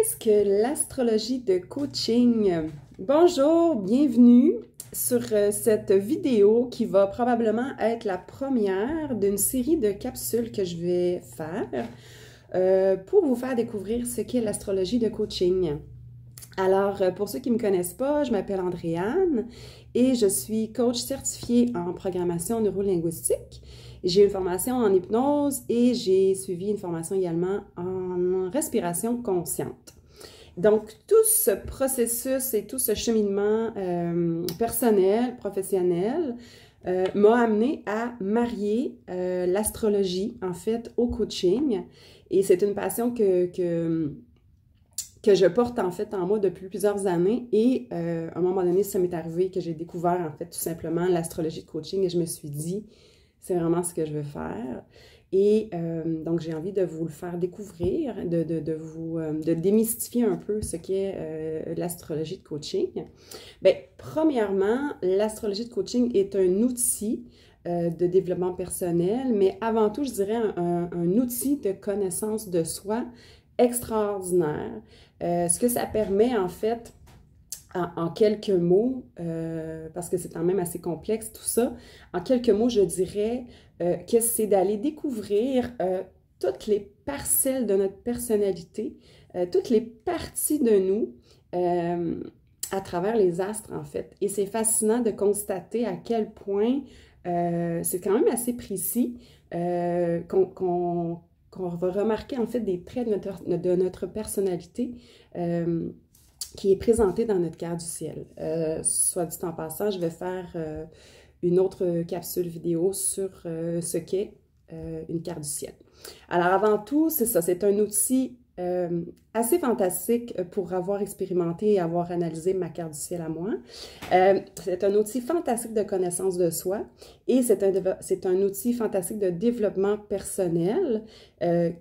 Qu'est-ce que l'astrologie de coaching? Bonjour, bienvenue sur cette vidéo qui va probablement être la première d'une série de capsules que je vais faire pour vous faire découvrir ce qu'est l'astrologie de coaching. Alors, pour ceux qui ne me connaissent pas, je m'appelle Andréane et je suis coach certifiée en programmation neurolinguistique. J'ai une formation en hypnose et j'ai suivi une formation également en respiration consciente. Donc, tout ce processus et tout ce cheminement personnel, professionnel, m'a amené à marier l'astrologie, en fait, au coaching. Et c'est une passion que je porte en fait en moi depuis plusieurs années et à un moment donné, ça m'est arrivé que j'ai découvert en fait tout simplement l'astrologie de coaching et je me suis dit, c'est vraiment ce que je veux faire. Et donc, j'ai envie de vous le faire découvrir, de démystifier un peu ce qu'est l'astrologie de coaching. Bien, premièrement, l'astrologie de coaching est un outil de développement personnel, mais avant tout, je dirais un outil de connaissance de soi extraordinaire. Ce que ça permet, en fait, en quelques mots, parce que c'est quand même assez complexe tout ça, en quelques mots, je dirais que c'est d'aller découvrir toutes les parcelles de notre personnalité, toutes les parties de nous à travers les astres, en fait. Et c'est fascinant de constater à quel point c'est quand même assez précis qu'on va remarquer en fait des traits de notre personnalité qui est présenté dans notre carte du ciel. Soit dit en passant, je vais faire une autre capsule vidéo sur ce qu'est une carte du ciel. Alors avant tout, c'est ça, c'est un outil assez fantastique pour avoir expérimenté et avoir analysé ma carte du ciel à moi. C'est un outil fantastique de connaissance de soi et c'est un outil fantastique de développement personnel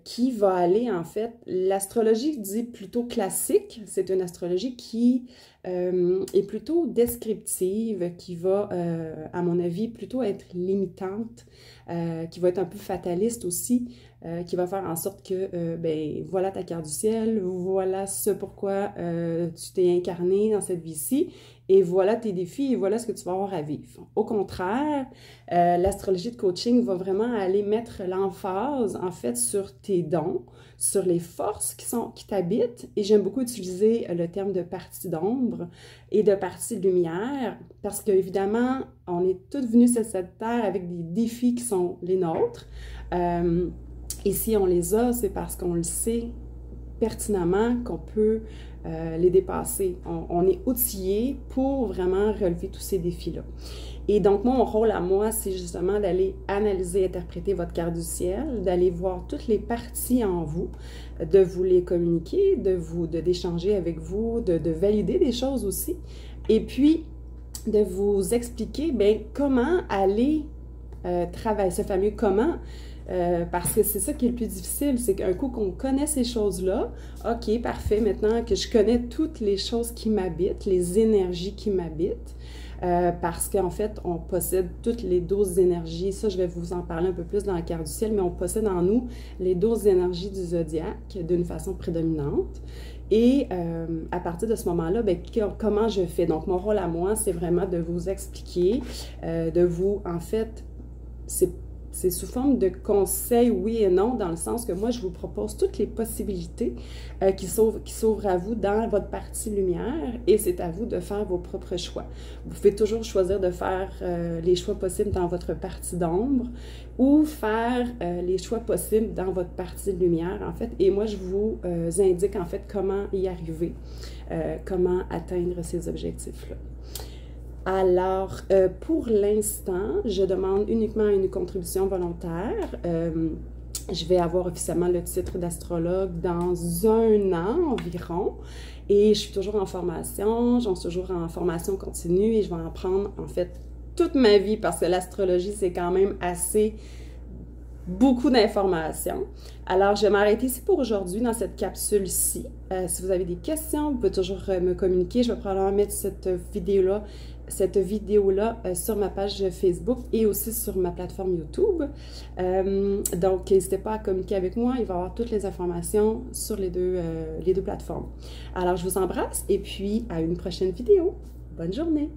qui va aller en fait, l'astrologie dit plutôt classique, c'est une astrologie qui est plutôt descriptive, qui va, à mon avis, plutôt être limitante, qui va être un peu fataliste aussi, qui va faire en sorte que, ben, voilà ta carte du ciel, voilà ce pourquoi tu t'es incarné dans cette vie-ci, et voilà tes défis, et voilà ce que tu vas avoir à vivre. Au contraire, l'astrologie de coaching va vraiment aller mettre l'emphase, en fait, sur tes dons, sur les forces qui t'habitent, et j'aime beaucoup utiliser le terme de partie d'ombre et de partie de lumière, parce qu'évidemment, on est tous venus sur cette terre avec des défis qui sont les nôtres, et si on les a, c'est parce qu'on le sait pertinemment qu'on peut les dépasser. On est outillé pour vraiment relever tous ces défis-là. Et donc, mon rôle à moi, c'est justement d'aller analyser, interpréter votre carte du ciel, d'aller voir toutes les parties en vous, de vous les communiquer, d'échanger avec vous, de valider des choses aussi, et puis de vous expliquer bien, comment aller travailler, ce fameux comment. Parce que c'est ça qui est le plus difficile, c'est qu'un coup qu'on connaît ces choses-là, ok, parfait, maintenant que je connais toutes les choses qui m'habitent, les énergies qui m'habitent, parce qu'en fait, on possède toutes les 12 énergies, ça je vais vous en parler un peu plus dans la carte du ciel, mais on possède en nous les 12 énergies du zodiaque d'une façon prédominante. Et à partir de ce moment-là, ben, comment je fais? Donc, mon rôle à moi, c'est vraiment de vous expliquer, de vous, en fait, c'est sous forme de conseils, oui et non, dans le sens que moi, je vous propose toutes les possibilités qui s'ouvrent à vous dans votre partie lumière et c'est à vous de faire vos propres choix. Vous pouvez toujours choisir de faire les choix possibles dans votre partie d'ombre ou faire les choix possibles dans votre partie de lumière, en fait. Et moi, je vous indique, en fait, comment y arriver, comment atteindre ces objectifs-là. Alors, pour l'instant, je demande uniquement une contribution volontaire. Je vais avoir officiellement le titre d'astrologue dans 1 an environ. Et je suis toujours en formation, j'en suis toujours en formation continue et je vais en prendre en fait toute ma vie parce que l'astrologie, c'est quand même assez beaucoup d'informations. Alors, je vais m'arrêter ici pour aujourd'hui dans cette capsule-ci. Si vous avez des questions, vous pouvez toujours me communiquer. Je vais probablement mettre cette vidéo-là cette vidéo-là sur ma page Facebook et aussi sur ma plateforme YouTube. Donc, n'hésitez pas à communiquer avec moi. Il va y avoir toutes les informations sur les deux plateformes. Alors, je vous embrasse et puis à une prochaine vidéo. Bonne journée!